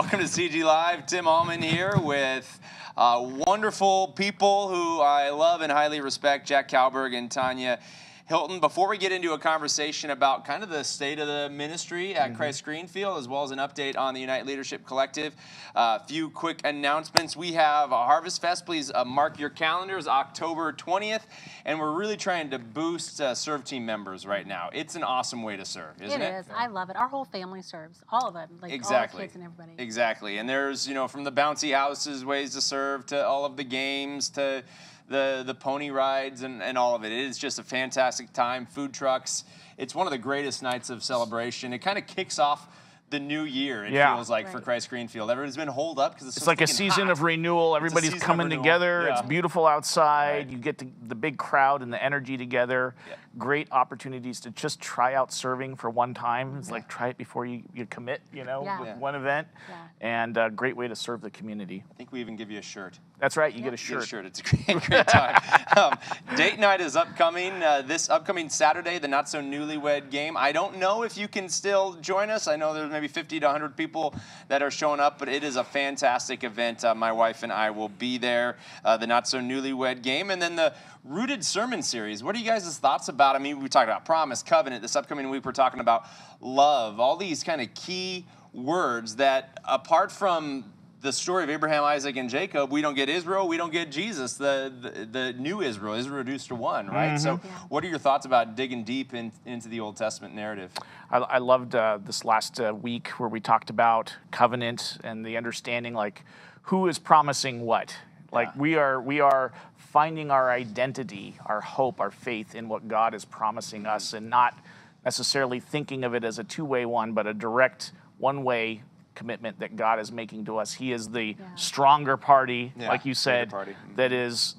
Welcome to CG Live. Tim Ahlman here with wonderful people who I love and highly respect, Jack Kalleberg and Tania Hilton. Before we get into a conversation about kind of the state of the ministry at Christ Greenfield, as well as an update on the Unite Leadership Collective, a few quick announcements. We have a Harvest Fest. Please mark your calendars, October 20th. And we're really trying to boost serve team members right now. It's an awesome way to serve, isn't it? It is. I love it. Our whole family serves. All of them. Like Exactly. all the kids and everybody. Exactly. And there's, from the bouncy houses, ways to serve, to all of the games, to the pony rides and all of it. It is just a fantastic time. Food trucks. It's one of the greatest nights of celebration. It kind of kicks off the new year, it feels like, for Christ Greenfield. Everybody's been holed up because it's so like a season of renewal. Everybody's coming together. Yeah. It's beautiful outside. You get the big crowd and the energy together. Yeah. Great opportunities to just try out serving for one time. It's like try it before you commit, with one event. Yeah. And a great way to serve the community. I think we even give you a shirt. That's right. You get a shirt. It's a great time. Date night is upcoming. This upcoming Saturday, the Not So Newlywed Game. I don't know if you can still join us. I know there's maybe 50 to 100 people that are showing up, but it is a fantastic event. My wife and I will be there. The Not So Newlywed Game. And then the Rooted Sermon Series. What are you guys' thoughts about? I mean, we talked about promise, covenant. This upcoming week, we're talking about love. All these kind of key words that, apart from the story of Abraham, Isaac, and Jacob, we don't get Israel, we don't get Jesus, the new Israel reduced to one, right? So what are your thoughts about digging deep into the Old Testament narrative? I loved this last week where we talked about covenant and the understanding, like, who is promising what? Like, we are finding our identity, our hope, our faith in what God is promising us, and not necessarily thinking of it as a two-way one, but a direct one-way commitment that God is making to us. He is the stronger party, like you said, that is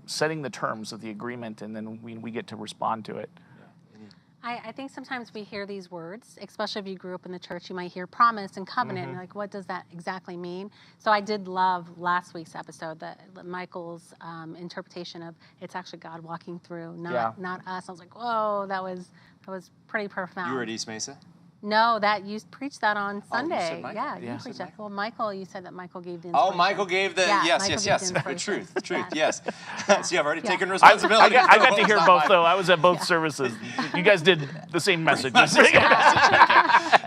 setting the terms of the agreement, and then we get to respond to it. I think sometimes we hear these words, especially if you grew up in the church, you might hear promise and covenant, and like, what does that exactly mean? So I did love last week's episode, Michael's interpretation of it's actually God walking through, not us. I was like, whoa, that was pretty profound. You were at East Mesa? No, you preached that on Sunday. You preached that. Well, Michael, you said that Michael gave the inspiration. Oh, Michael gave the, yes. The truth, yes. See, I've already taken I responsibility. got to hear both, though. I was at both services. You guys did the same message. That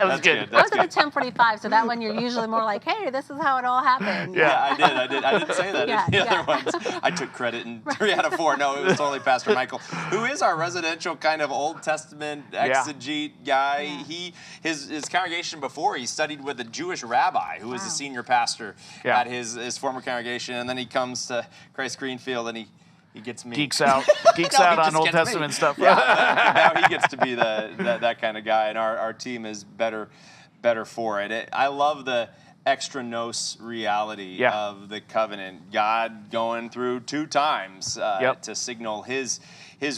was good. I was at the 10:45, so that one you're usually more like, hey, this is how it all happened. Yeah, I did. I didn't say that in the other ones. I took credit in 3 out of 4. No, it was totally Pastor Michael, who is our residential kind of Old Testament exegete guy. His congregation before, he studied with a Jewish rabbi who was a senior pastor at his former congregation, and then he comes to Christ Greenfield and he gets me. Geeks out on Old Testament stuff. Now he gets to be that kind of guy, and our team is better for it. I love the extra nos reality of the covenant. God going through 2 times to signal his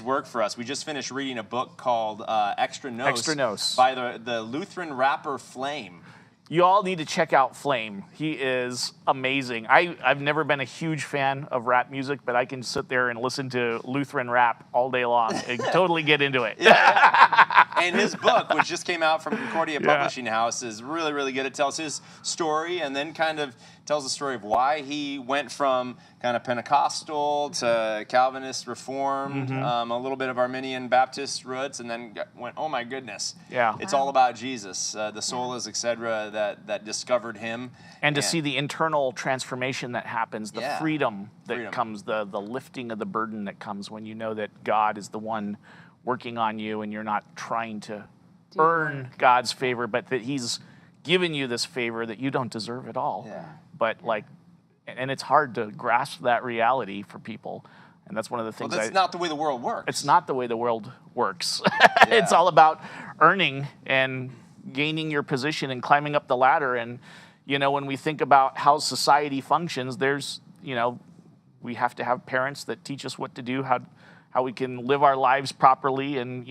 work for us. We just finished reading a book called Extra Nos by the Lutheran rapper Flame. You all need to check out Flame. He is amazing. I've never been a huge fan of rap music, but I can sit there and listen to Lutheran rap all day long and totally get into it. And his book, which just came out from Concordia Publishing House, is really, really good. It tells his story and then kind of tells the story of why he went from kind of Pentecostal to Calvinist Reformed, a little bit of Arminian Baptist roots, and then went, oh my goodness, it's all about Jesus, the solas, etc., that discovered him. And to see the internal transformation that happens, the freedom that comes, the lifting of the burden that comes when you know that God is the one working on you and you're not trying to earn God's favor, but that he's given you this favor that you don't deserve at all. But and it's hard to grasp that reality for people. And that's one of the things. Well, that's not the way the world works. It's not the way the world works. It's all about earning and gaining your position and climbing up the ladder. And, when we think about how society functions, there's, we have to have parents that teach us what to do, how we can live our lives properly, and,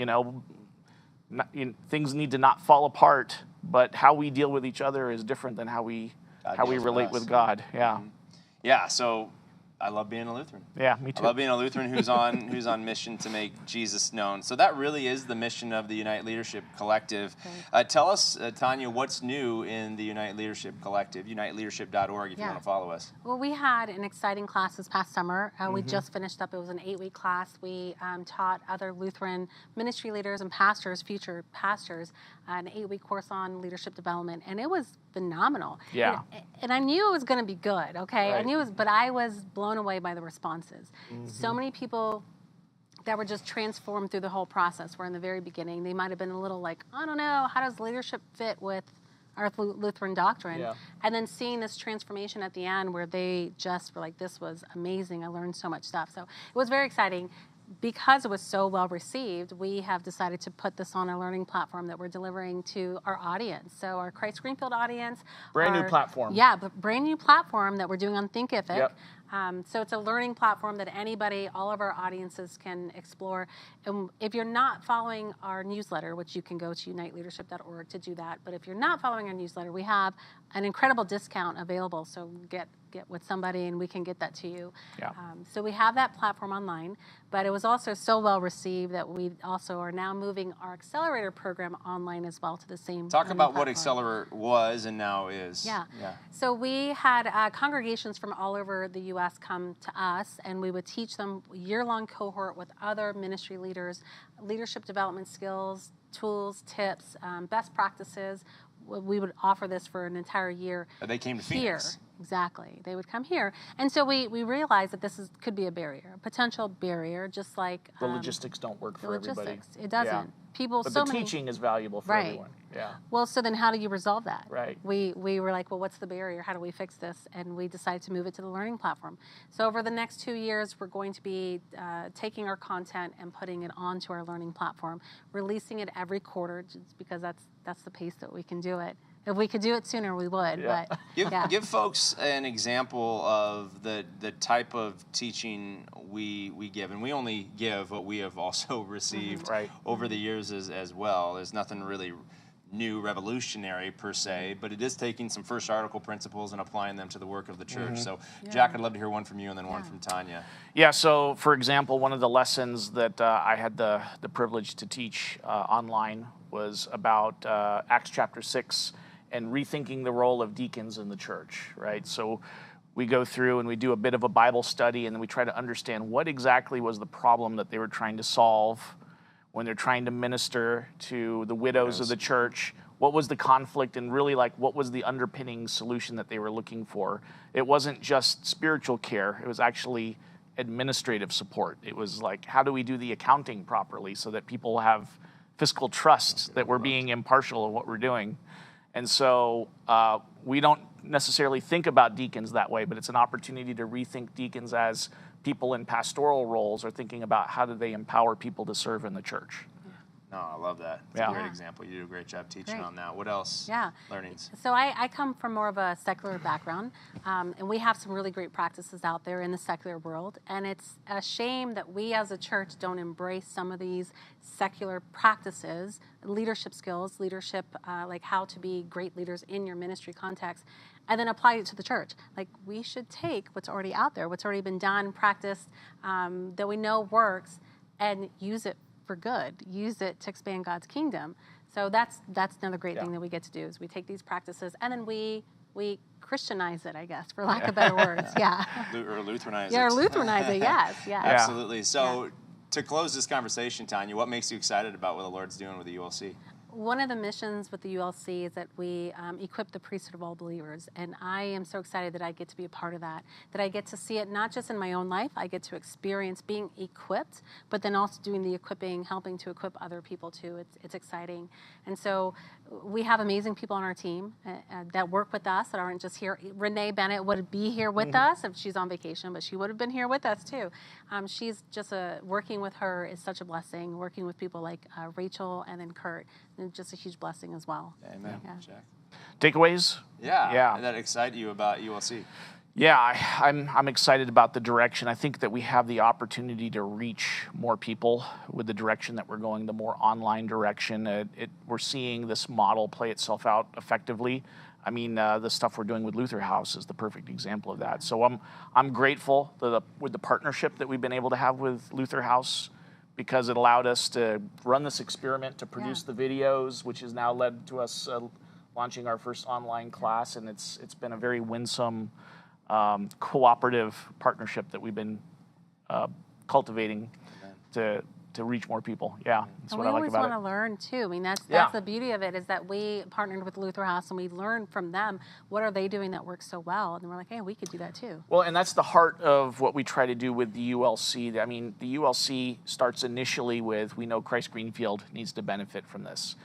things need to not fall apart. But how we deal with each other is different than how we relate with God. Yeah. So I love being a Lutheran. Yeah, me too. I love being a Lutheran who's on mission to make Jesus known. So that really is the mission of the Unite Leadership Collective. Tell us, Tania, what's new in the Unite Leadership Collective, uniteleadership.org if you want to follow us. Well, we had an exciting class this past summer. We just finished up. It was an 8-week class. We taught other Lutheran ministry leaders and pastors, future pastors, an 8-week course on leadership development, and it was phenomenal. Yeah. And I knew it was going to be good, okay? Right. I knew it was, but I was blown away by the responses. So many people that were just transformed through the whole process were in the very beginning. They might have been a little like, I don't know, how does leadership fit with our Lutheran doctrine? Yeah. And then seeing this transformation at the end where they just were like, this was amazing. I learned so much stuff. So it was very exciting. Because it was so well received, we have decided to put this on a learning platform that we're delivering to our audience. So our Christ Greenfield audience. Brand new platform. Yeah, but brand new platform that we're doing on Thinkific. Yep. So it's a learning platform that anybody, all of our audiences can explore. And if you're not following our newsletter, which you can go to uniteleadership.org to do that, but if you're not following our newsletter, we have an incredible discount available. So get with somebody and we can get that to you. Yeah. So we have that platform online, but it was also so well received that we also are now moving our accelerator program online as well to the same Talk about what platform. Accelerator was and now is. Yeah. So we had congregations from all over the U.S. come to us, and we would teach them a year-long cohort with other ministry leaders, leadership development skills, tools, tips, best practices. We would offer this for an entire year. They came to here. Phoenix. Exactly. They would come here. And so we realized that this could be a barrier, a potential barrier, just like The logistics don't work for everybody. It doesn't. Yeah. People, But so the many, teaching is valuable for everyone. Yeah. Well, so then how do you resolve that? Right. We were like, well, what's the barrier? How do we fix this? And we decided to move it to the learning platform. So over the next 2 years, we're going to be taking our content and putting it onto our learning platform, releasing it every quarter, just because that's the pace that we can do it. If we could do it sooner, we would. Yeah. But Give folks an example of the type of teaching we give, and we only give what we have also received over the years as well. There's nothing really new, revolutionary per se, but it is taking some first article principles and applying them to the work of the church. So, Jack, I'd love to hear one from you and then one from Tania. Yeah, so for example, one of the lessons that I had the privilege to teach online was about Acts chapter 6 and rethinking the role of deacons in the church, right? So we go through and we do a bit of a Bible study, and then we try to understand what exactly was the problem that they were trying to solve when they're trying to minister to the widows of the church. What was the conflict, and really like what was the underpinning solution that they were looking for? It wasn't just spiritual care, it was actually administrative support. It was like, how do we do the accounting properly so that people have fiscal trust that we're being impartial in what we're doing? And so we don't necessarily think about deacons that way, but it's an opportunity to rethink deacons as people in pastoral roles are thinking about how do they empower people to serve in the church. No, I love that. It's a great example. You do a great job teaching on that. What else? Learnings. So I come from more of a secular background, and we have some really great practices out there in the secular world. And it's a shame that we as a church don't embrace some of these secular practices, leadership skills, leadership, like how to be great leaders in your ministry context, and then apply it to the church. Like, we should take what's already out there, what's already been done, practiced, that we know works, and use it for good, use it to expand God's kingdom. So that's another great thing that we get to do, is we take these practices and then we Christianize it, I guess, for lack of better words. Or Lutheranize it. Or Lutheranize it, yes. Absolutely. So to close this conversation, Tania, what makes you excited about what the Lord's doing with the ULC? One of the missions with the ULC is that we equip the priesthood of all believers, and I am so excited that I get to be a part of that I get to see it not just in my own life, I get to experience being equipped, but then also doing the equipping, helping to equip other people too. It's exciting. And so we have amazing people on our team that work with us, that aren't just here. Renee Bennett would be here with us if she's on vacation, but she would have been here with us too. She's just working with her is such a blessing. Working with people like Rachel and then Kurt, and just a huge blessing as well. Amen. Jack. Takeaways? Yeah. That excite you about ULC? Yeah, I'm excited about the direction. I think that we have the opportunity to reach more people with the direction that we're going, the more online direction. We're seeing this model play itself out effectively. I mean, the stuff we're doing with Luther House is the perfect example of that. So I'm grateful with the partnership that we've been able to have with Luther House, because it allowed us to run this experiment, to produce the videos, which has now led to us launching our first online class, and it's been a very winsome, cooperative partnership that we've been cultivating to reach more people. Yeah, that's what I like about it. We always want to learn too. I mean, that's the beauty of it, is that we partnered with Luther House and we learned from them what are they doing that works so well, and we're like, hey, we could do that too. Well, and that's the heart of what we try to do with the ULC. I mean, the ULC starts initially with, we know Christ Greenfield needs to benefit from this.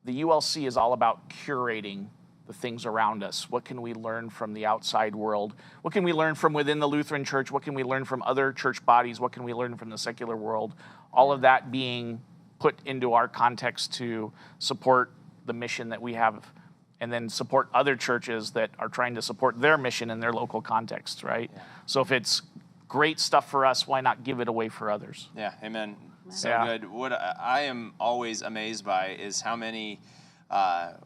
The ULC is all about curating the things around us. What can we learn from the outside world? What can we learn from within the Lutheran Church? What can we learn from other church bodies? What can we learn from the secular world? All of that being put into our context to support the mission that we have, and then support other churches that are trying to support their mission in their local context, right? Yeah. So if it's great stuff for us, why not give it away for others? Yeah, amen. So good. What I am always amazed by is how many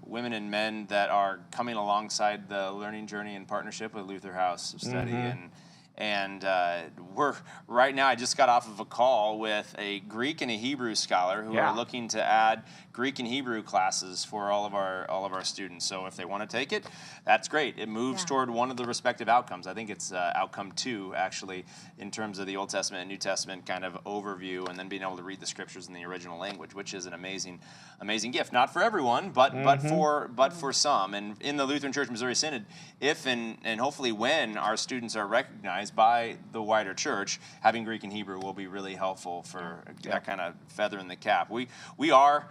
women and men that are coming alongside the learning journey in partnership with Luther House of Study. And we're right now, I just got off of a call with a Greek and a Hebrew scholar who are looking to add Greek and Hebrew classes for all of our students. So if they want to take it, that's great. It moves toward one of the respective outcomes. I think it's outcome 2, actually, in terms of the Old Testament and New Testament kind of overview, and then being able to read the scriptures in the original language, which is an amazing gift. Not for everyone, but for some. And in the Lutheran Church Missouri Synod, if and hopefully when our students are recognized by the wider church, having Greek and Hebrew will be really helpful for that kind of feather in the cap. We are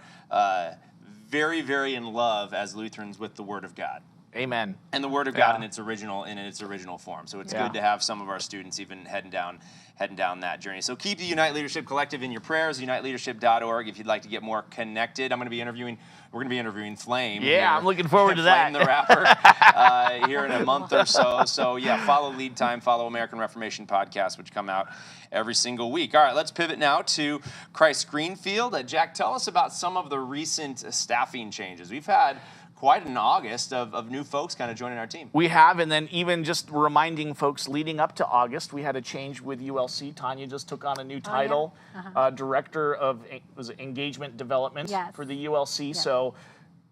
very, very in love as Lutherans with the Word of God. Amen. And the Word of God in its original form. So it's good to have some of our students even heading down that journey. So keep the Unite Leadership Collective in your prayers. UniteLeadership.org if you'd like to get more connected. We're going to be interviewing Flame. Yeah, I'm looking forward to that. Flame the rapper here in a month or so. So follow Lead Time, follow American Reformation Podcast, which come out every single week. All right, let's pivot now to Christ Greenfield. Jack, tell us about some of the recent staffing changes. We've had quite an August of new folks kind of joining our team. We have, and then even just reminding folks leading up to August, we had a change with ULC. Tania just took on a new title, Director of Engagement Development for the ULC. Yes. So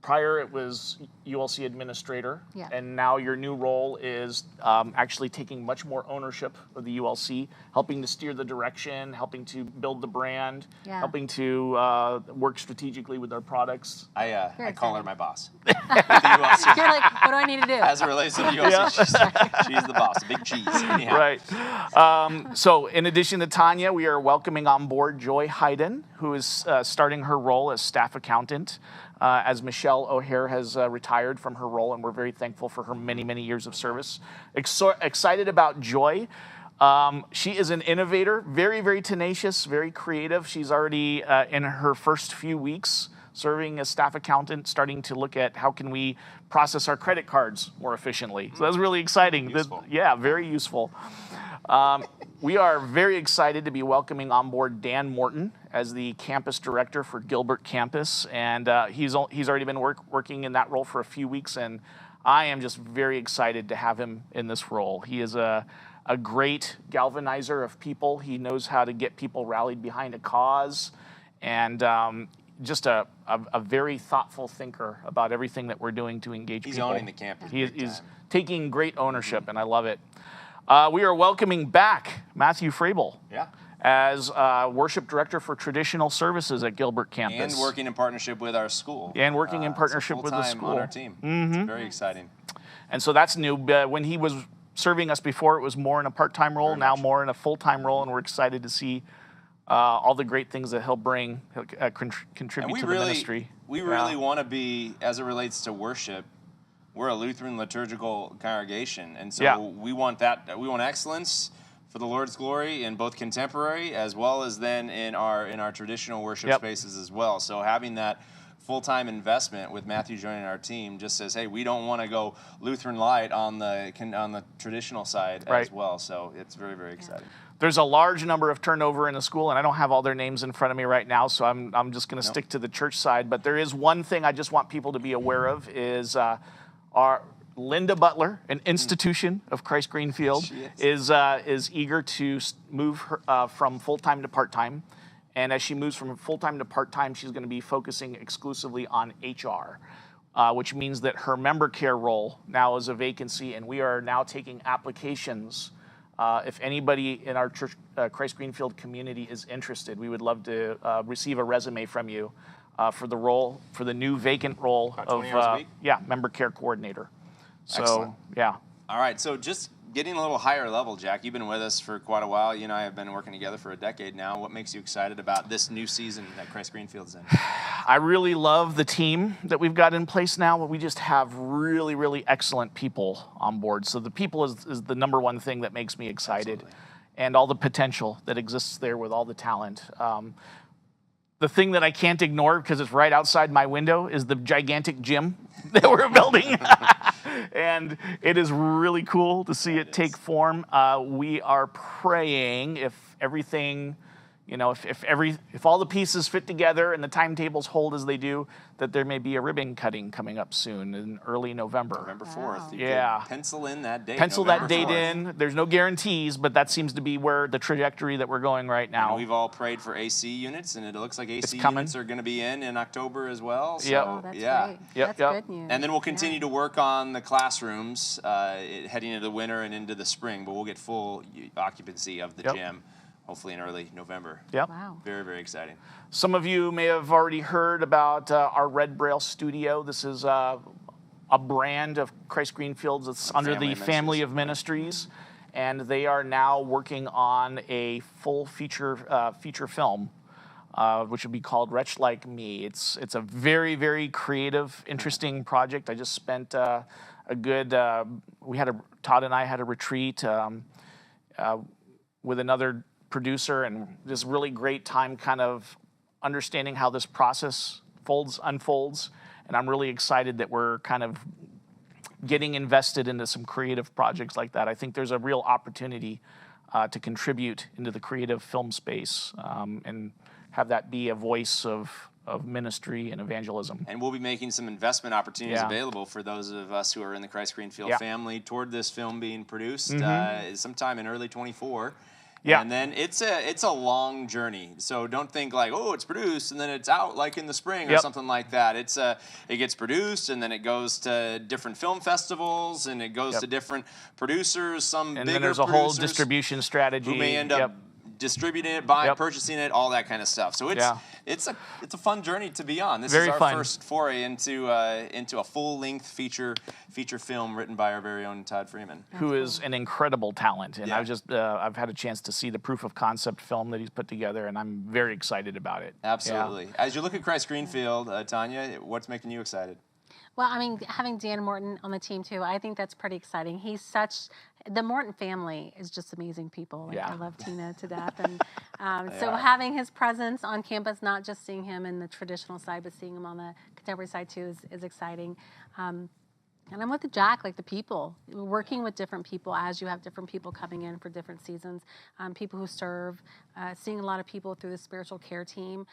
prior it was ULC Administrator, and now your new role is actually taking much more ownership of the ULC, helping to steer the direction, helping to build the brand, helping to work strategically with our products. I call her my boss. You're like, what do I need to do? As it relates to the ULC, she's the boss, big cheese. Anyhow. Right. So in addition to Tania, we are welcoming on board Joy Hayden, who is starting her role as staff accountant. As Michelle O'Hare has retired from her role, and we're very thankful for her many, many years of service. Excited about Joy. She is an innovator, very, very tenacious, very creative. She's already in her first few weeks serving as staff accountant, starting to look at how can we process our credit cards more efficiently. So that's really exciting. Very useful. We are very excited to be welcoming on board Dan Morton as the campus director for Gilbert campus, and he's already been working in that role for a few weeks, and I am just very excited to have him in this role. He is a great galvanizer of people. He knows how to get people rallied behind a cause, and just a very thoughtful thinker about everything that we're doing to engage people. He's owning the campus. He's taking great ownership, and I love it. We are welcoming back Matthew Frabel as worship director for traditional services at Gilbert campus. And working in partnership with our school. And working in partnership with the school. On our team. It's very exciting. And so that's new. When he was serving us before, it was more in a part-time role, now more in a full-time role, and we're excited to see all the great things that he'll bring, contribute to the ministry. We really want to be, as it relates to worship, we're a Lutheran liturgical congregation, and so we want that. We want excellence for the Lord's glory in both contemporary as well as then in our traditional worship spaces as well. So having that full-time investment with Matthew joining our team just says, hey, we don't want to go Lutheran light on the traditional side as well. So it's very, very exciting. There's a large number of turnover in the school, and I don't have all their names in front of me right now, so I'm just going to stick to the church side. But there is one thing I just want people to be aware of is Our Linda Butler, an institution of Christ Greenfield, is eager to move from full-time to part-time. And as she moves from full-time to part-time, she's going to be focusing exclusively on HR, which means that her member care role now is a vacancy, and we are now taking applications. If anybody in our church, Christ Greenfield community is interested, we would love to receive a resume from you for the new vacant role of member care coordinator. So, excellent. Yeah. All right, so just getting a little higher level, Jack, you've been with us for quite a while. You and I have been working together for a decade now. What makes you excited about this new season that Christ Greenfield's in? I really love the team that we've got in place now. We just have really, really excellent people on board. So the people is the number one thing that makes me excited. Absolutely. And all the potential that exists there with all the talent. The thing that I can't ignore, because it's right outside my window, is the gigantic gym that we're building. And it is really cool to see it take form. We are praying, if everything, if all the pieces fit together and the timetables hold as they do, that there may be a ribbon cutting coming up soon in early November. November 4th. You Yeah. pencil in that date. Pencil November that date 4th. in. There's no guarantees, but that seems to be where the trajectory that we're going right now. And we've all prayed for AC units, and it looks like AC coming. units are going to be in October as well. So, Yep. Oh, that's yeah. great. Yep, That's yep. good news. And then we'll continue to work on the classrooms heading into the winter and into the spring, but we'll get full occupancy of the Yep. gym, hopefully in early November. Yep. Wow. Very, very exciting. Some of you may have already heard about our Red Braille Studio. This is a brand of Christ Greenfield's. It's under the family of ministries, and they are now working on a full feature film, which would be called Wretch Like Me. It's a very, very creative, interesting project. I just spent Todd and I had a retreat with another producer, and this really great time kind of understanding how this process unfolds, and I'm really excited that we're kind of getting invested into some creative projects like that. I think there's a real opportunity to contribute into the creative film space and have that be a voice of ministry and evangelism. And we'll be making some investment opportunities available for those of us who are in the Christ Greenfield family toward this film being produced sometime in early 24. Yeah. And then it's a long journey. So don't think like, oh, it's produced and then it's out like in the spring or something like that. It gets produced and then it goes to different film festivals and it goes to different producers, some bigger producers. And then there's a whole distribution strategy. Who may end up distributing it, buying, purchasing it, all that kind of stuff. So it's a fun journey to be on. This is our first foray into a full-length feature film written by our very own Todd Freeman, who is an incredible talent. And I've had a chance to see the proof of concept film that he's put together, and I'm very excited about it. Absolutely. Yeah. As you look at Christ Greenfield, Tania, what's making you excited? Well, I mean, having Dan Morton on the team too, I think that's pretty exciting. The Morton family is just amazing people. Like, I love Tina to death. And so having his presence on campus, not just seeing him in the traditional side, but seeing him on the contemporary side too is exciting. And I'm with Jack, like the people, working with different people as you have different people coming in for different seasons, people who serve, seeing a lot of people through the spiritual care team.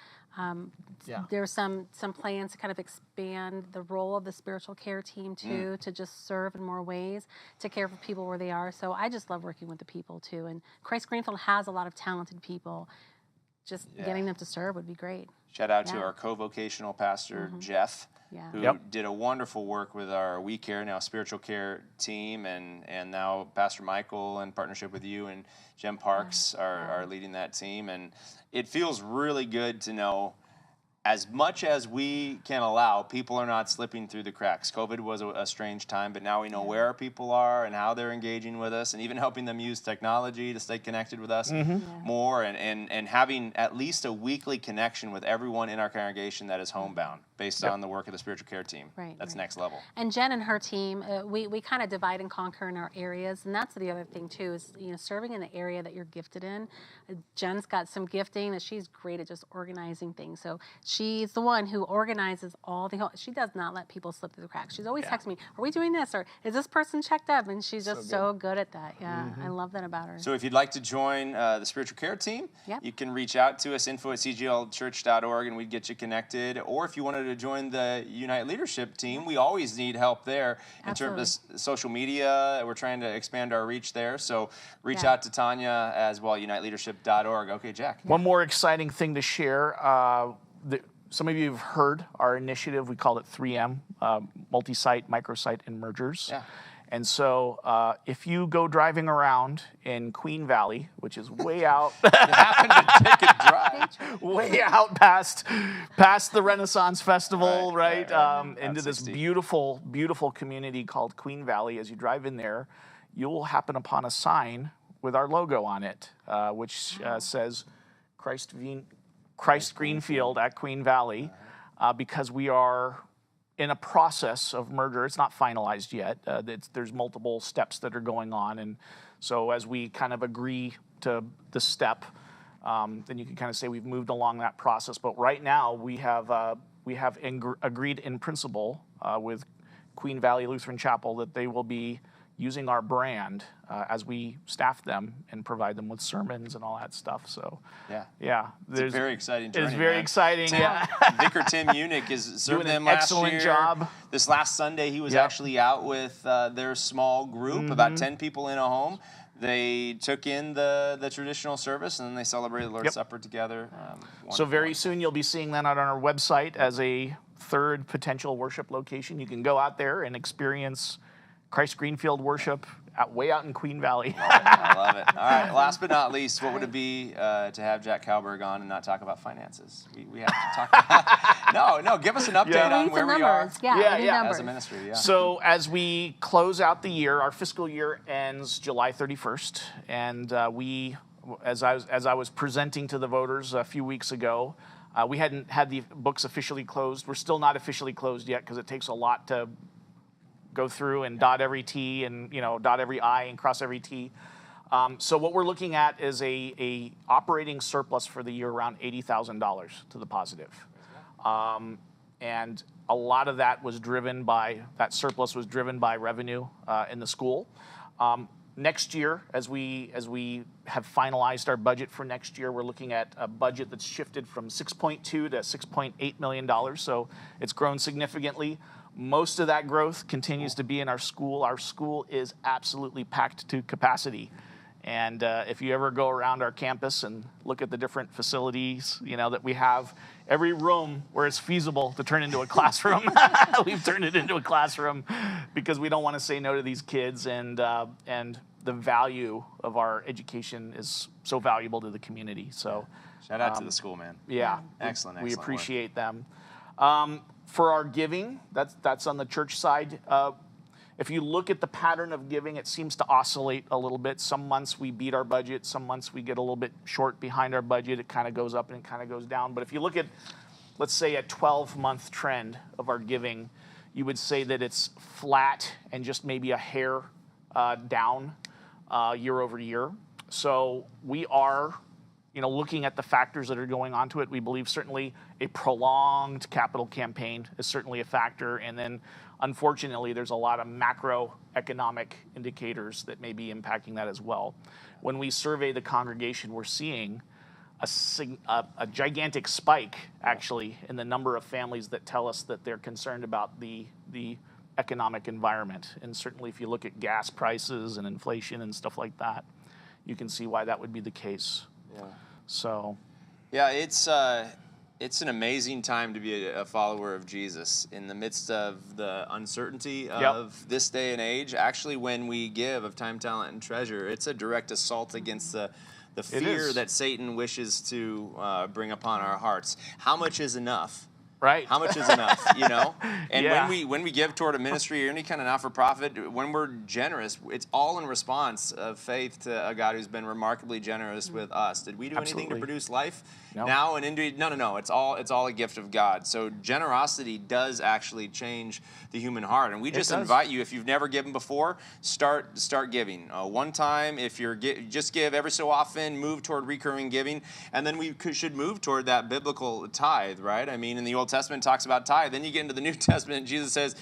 There's some plans to kind of expand the role of the spiritual care team too, to just serve in more ways, to care for people where they are. So I just love working with the people too. And Christ Greenfield has a lot of talented people. Just getting them to serve would be great. Shout out to our co-vocational pastor, Jeff, who did a wonderful work with our We Care, now spiritual care team, and now Pastor Michael, in partnership with you and Jem Parks, are leading that team. And it feels really good to know, as much as we can allow, people are not slipping through the cracks. COVID was a strange time, but now we know where our people are and how they're engaging with us, and even helping them use technology to stay connected with us more, and having at least a weekly connection with everyone in our congregation that is homebound, based on the work of the spiritual care team. That's next level. And Jen and her team, we kind of divide and conquer in our areas, and that's the other thing too, is serving in the area that you're gifted in. Jen's got some gifting that she's great at just organizing things, so she's the one who organizes all the. She does not let people slip through the cracks. She's always texting me, "Are we doing this? Or is this person checked up?" And she's just so good at that. Yeah, I love that about her. So if you'd like to join the spiritual care team, you can reach out to us, info@cglchurch.org, and we'd get you connected. Or if you wanted to join the Unite Leadership team, we always need help there in terms of social media. We're trying to expand our reach there. So reach out to Tania as well, uniteleadership.org. Okay, Jack. One more exciting thing to share. Some of you have heard our initiative. We call it 3M, multi-site, microsite, and mergers. Yeah. And so if you go driving around in Queen Valley, which is way out, You happen to take a drive. way out past the Renaissance Festival, right? Into this 60. beautiful, beautiful community called Queen Valley. As you drive in there, you'll happen upon a sign with our logo on it, which says Christ Greenfield at Queen Valley, because we are in a process of merger. It's not finalized yet. There's multiple steps that are going on, and so as we kind of agree to the step, then you can kind of say we've moved along that process. But right now we have agreed in principle with Queen Valley Lutheran Chapel that they will be using our brand as we staff them and provide them with sermons and all that stuff. So, yeah, it's a very exciting journey. It's very exciting. Vicar Tim Unick is serving them last excellent year. Job. This last Sunday, he was actually out with their small group, about 10 people in a home. They took in the traditional service, and then they celebrated the Lord's Supper together. So very soon you'll be seeing that on our website as a third potential worship location. You can go out there and experience Christ Greenfield worship way out in Queen Valley. I love it. All right, last but not least, what would it be to have Jack Kalleberg on and not talk about finances? We have to talk about... No, give us an update on where we are as a ministry. Yeah. So as we close out the year, our fiscal year ends July 31st, and as I was presenting to the voters a few weeks ago, we hadn't had the books officially closed. We're still not officially closed yet because it takes a lot to go through and dot every T and dot every I and cross every T. So what we're looking at is a operating surplus for the year around $80,000 to the positive, and a lot of that surplus was driven by revenue in the school. Next year, as we have finalized our budget for next year, we're looking at a budget that's shifted from $6.2 to $6.8 million. So it's grown significantly. Most of that growth continues to be in our school. Our school is absolutely packed to capacity. And if you ever go around our campus and look at the different facilities, that we have, every room where it's feasible to turn into a classroom, we've turned it into a classroom because we don't want to say no to these kids, and the value of our education is so valuable to the community. So, shout out to the school, man. Yeah, excellent. We appreciate them. For our giving, that's on the church side. If you look at the pattern of giving, it seems to oscillate a little bit. Some months we beat our budget. Some months we get a little bit short behind our budget. It kind of goes up and it kind of goes down. But if you look at, let's say, a 12-month trend of our giving, you would say that it's flat and just maybe a hair down year over year. So we are looking at the factors that are going on to it. We believe certainly a prolonged capital campaign is certainly a factor. And then, unfortunately, there's a lot of macroeconomic indicators that may be impacting that as well. When we survey the congregation, we're seeing a gigantic spike, actually, in the number of families that tell us that they're concerned about the economic environment. And certainly if you look at gas prices and inflation and stuff like that, you can see why that would be the case. Yeah. So, yeah, it's an amazing time to be a follower of Jesus in the midst of the uncertainty of this day and age. Actually, when we give of time, talent, and treasure, it's a direct assault against the fear that Satan wishes to bring upon our hearts. How much is enough? Right. How much is enough, And when we give toward a ministry or any kind of not-for-profit, when we're generous, it's all in response of faith to a God who's been remarkably generous with us. Did we do anything to produce life now and into no. It's all a gift of God. So generosity does actually change the human heart, and we just invite you. If you've never given before, start giving. One time, if you're just give every so often. Move toward recurring giving, and then we should move toward that biblical tithe, right? I mean, in the Old Testament it talks about tithe. Then you get into the New Testament, and Jesus says,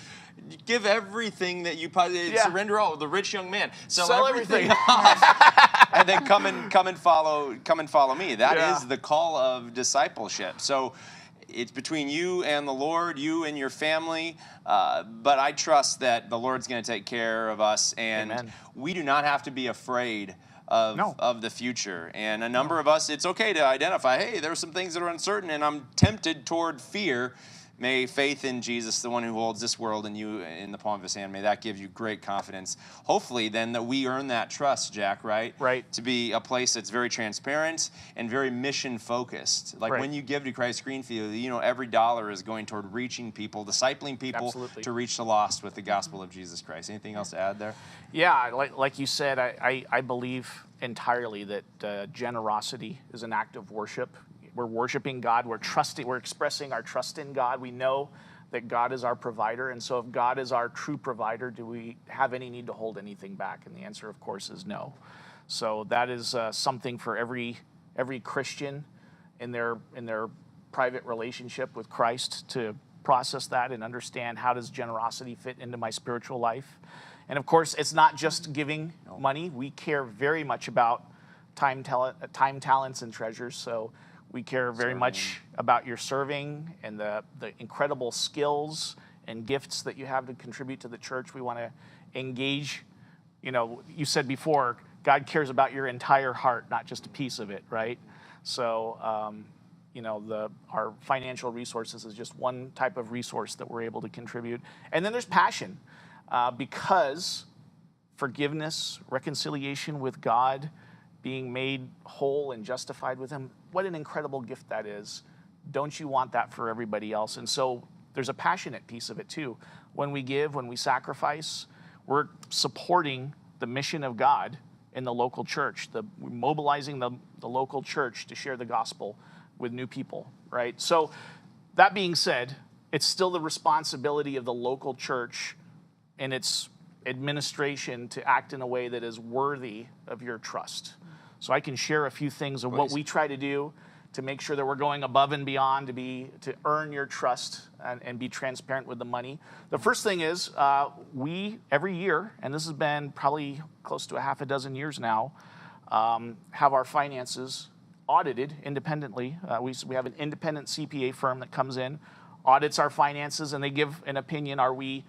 give everything that you surrender all. The rich young man, sell everything off, and then come and follow me. That is the call of discipleship. So it's between you and the Lord, you and your family. But I trust that the Lord's going to take care of us, and we do not have to be afraid of the future. And a number of us, it's okay to identify, hey, there are some things that are uncertain, and I'm tempted toward fear. May faith in Jesus, the one who holds this world and you in the palm of his hand, may that give you great confidence. Hopefully, then, that we earn that trust, Jack, right? Right. To be a place that's very transparent and very mission-focused. Like when you give to Christ Greenfield, you know every dollar is going toward reaching people, discipling people to reach the lost with the gospel of Jesus Christ. Anything else to add there? Yeah, like you said, I believe entirely that generosity is an act of worship. We're worshiping God. We're trusting. We're expressing our trust in God. We know that God is our provider. And so if God is our true provider, do we have any need to hold anything back? And the answer, of course, is no. So that is something for every Christian in their private relationship with Christ to process that and understand, how does generosity fit into my spiritual life? And of course, it's not just giving money. We care very much about time, talents, and treasures. So we care very much about your serving and the incredible skills and gifts that you have to contribute to the church. We want to engage. You know, you said before, God cares about your entire heart, not just a piece of it, right? So, you know, our financial resources is just one type of resource that we're able to contribute. And then there's passion, because forgiveness, reconciliation with God, being made whole and justified with him, what an incredible gift that is. Don't you want that for everybody else? And so there's a passionate piece of it too. When we give, when we sacrifice, we're supporting the mission of God in the local church, we're mobilizing the local church to share the gospel with new people, right? So that being said, it's still the responsibility of the local church and its administration to act in a way that is worthy of your trust. So I can share a few things of what we try to do to make sure that we're going above and beyond to earn your trust and be transparent with the money. The first thing is we, every year, and this has been probably close to a half a dozen years now, have our finances audited independently. We have an independent CPA firm that comes in, audits our finances, and they give an opinion. Are we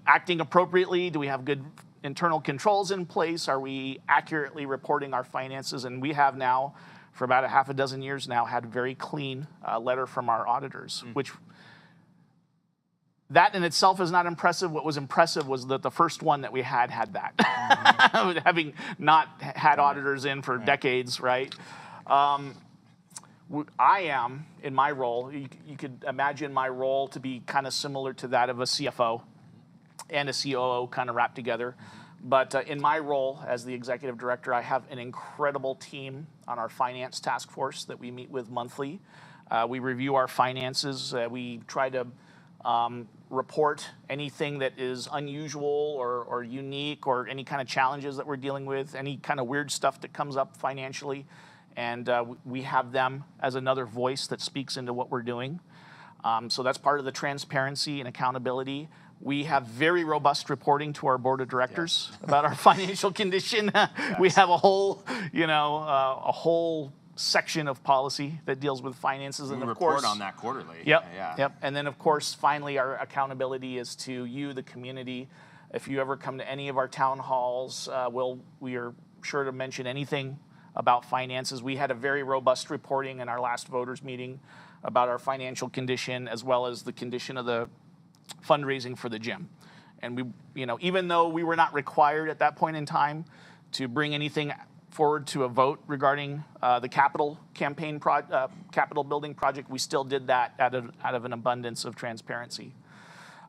acting appropriately? Do we have good internal controls in place? Are we accurately reporting our finances? And we have now, for about a half a dozen years now, had a very clean letter from our auditors, which that in itself is not impressive. What was impressive was that the first one that we had that, having not had auditors in for decades, right? I am, in my role, you could imagine my role to be kind of similar to that of a CFO and a COO kind of wrapped together. But in my role as the executive director, I have an incredible team on our finance task force that we meet with monthly. We review our finances. We try to report anything that is unusual or unique, or any kind of challenges that we're dealing with, any kind of weird stuff that comes up financially. And we have them as another voice that speaks into what we're doing. So that's part of the transparency and accountability. We have very robust reporting to our board of directors about our financial condition. We have a whole, a whole section of policy that deals with finances. And we of course, report on that quarterly. Yep. And then of course, finally, our accountability is to you, the community. If you ever come to any of our town halls, we are sure to mention anything about finances. We had a very robust reporting in our last voters meeting about our financial condition, as well as the condition of the fundraising for the gym. And we, even though we were not required at that point in time to bring anything forward to a vote regarding the capital building project, we still did that out of an abundance of transparency.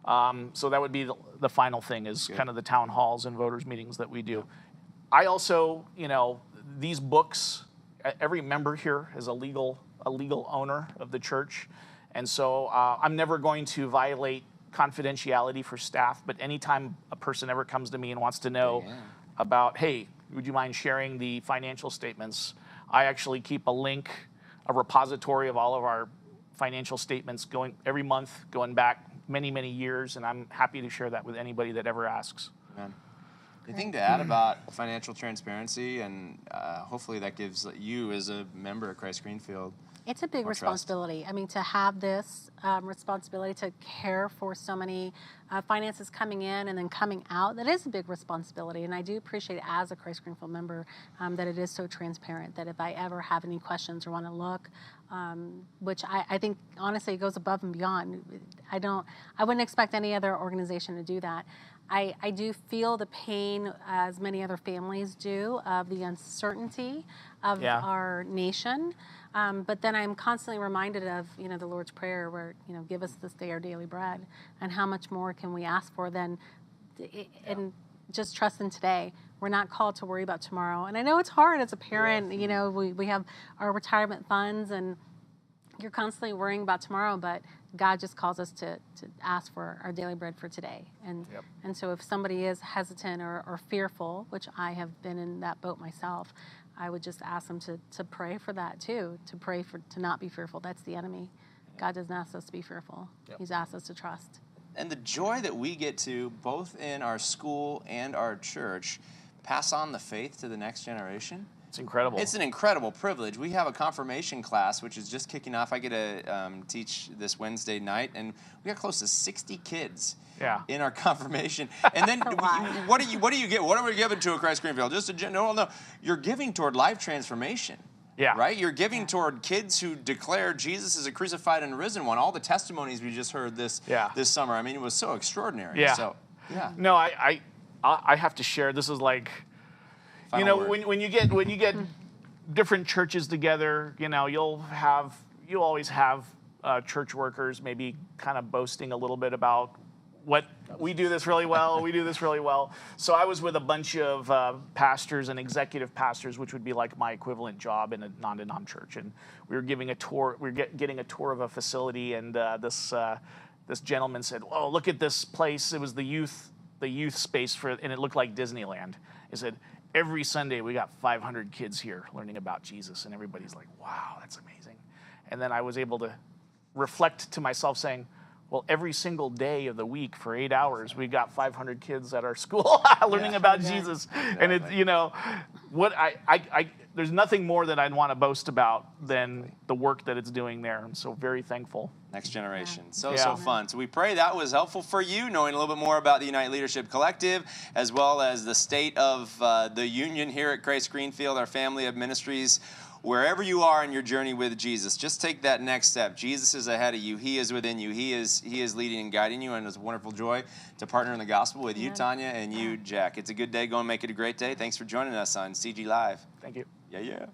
So that would be the final thing, is kind of the town halls and voters meetings that we do. I also, these books, every member here is a legal owner of the church, and so I'm never going to violate confidentiality for staff. But anytime a person ever comes to me and wants to know about, hey, would you mind sharing the financial statements? I actually keep a repository of all of our financial statements going every month, going back many, many years, and I'm happy to share that with anybody that ever asks. Amen. Anything to add about financial transparency, and hopefully that gives you as a member of Christ Greenfield it's a big responsibility. I mean, to have this responsibility to care for so many finances coming in and then coming out, that is a big responsibility. And I do appreciate as a Christ Greenfield member that it is so transparent, that if I ever have any questions or want to look, which I think honestly goes above and beyond. I wouldn't expect any other organization to do that. I do feel the pain, as many other families do, of the uncertainty of our nation. But then I'm constantly reminded of, the Lord's Prayer where, give us this day our daily bread. And how much more can we ask for than and just trust in today. We're not called to worry about tomorrow. And I know it's hard as a parent. We have our retirement funds and you're constantly worrying about tomorrow, but God just calls us to ask for our daily bread for today. And so if somebody is hesitant or fearful, which I have been in that boat myself, I would just ask them to pray for that too, to not be fearful. That's the enemy. God doesn't ask us to be fearful. He's asked us to trust. And the joy that we get to, both in our school and our church, pass on the faith to the next generation. It's incredible. It's an incredible privilege. We have a confirmation class, which is just kicking off. I get to teach this Wednesday night, and we got close to 60 kids in our confirmation. And then what do you get? What are we giving to a Christ Greenfield? No. You're giving toward life transformation. Yeah. Right? You're giving toward kids who declare Jesus as a crucified and risen one. All the testimonies we just heard this summer. I mean, it was so extraordinary. Yeah. So, No, I have to share. This is like, when you get different churches together, you'll always have church workers maybe kind of boasting a little bit about what we do this really well. So I was with a bunch of pastors and executive pastors, which would be like my equivalent job in a non-denom church, and we were giving a tour. We were getting a tour of a facility, and this gentleman said, "Oh, look at this place. It was the youth space and it looked like Disneyland." He said, "Every Sunday we got 500 kids here learning about Jesus," and everybody's like, "Wow, that's amazing." And then I was able to reflect to myself, saying, well, every single day of the week for 8 hours, we got 500 kids at our school learning about Jesus. Exactly. And there's nothing more that I'd want to boast about than the work that it's doing there. I'm so very thankful. Next generation. So fun. So we pray that was helpful for you, knowing a little bit more about the Unite Leadership Collective, as well as the state of the union here at Christ Greenfield, our family of ministries. Wherever you are in your journey with Jesus, just take that next step. Jesus is ahead of you. He is within you. He is leading and guiding you, and it's a wonderful joy to partner in the gospel with you, Tanya, and you, Jack. It's a good day. Go and make it a great day. Thanks for joining us on CG Live. Thank you. Yeah.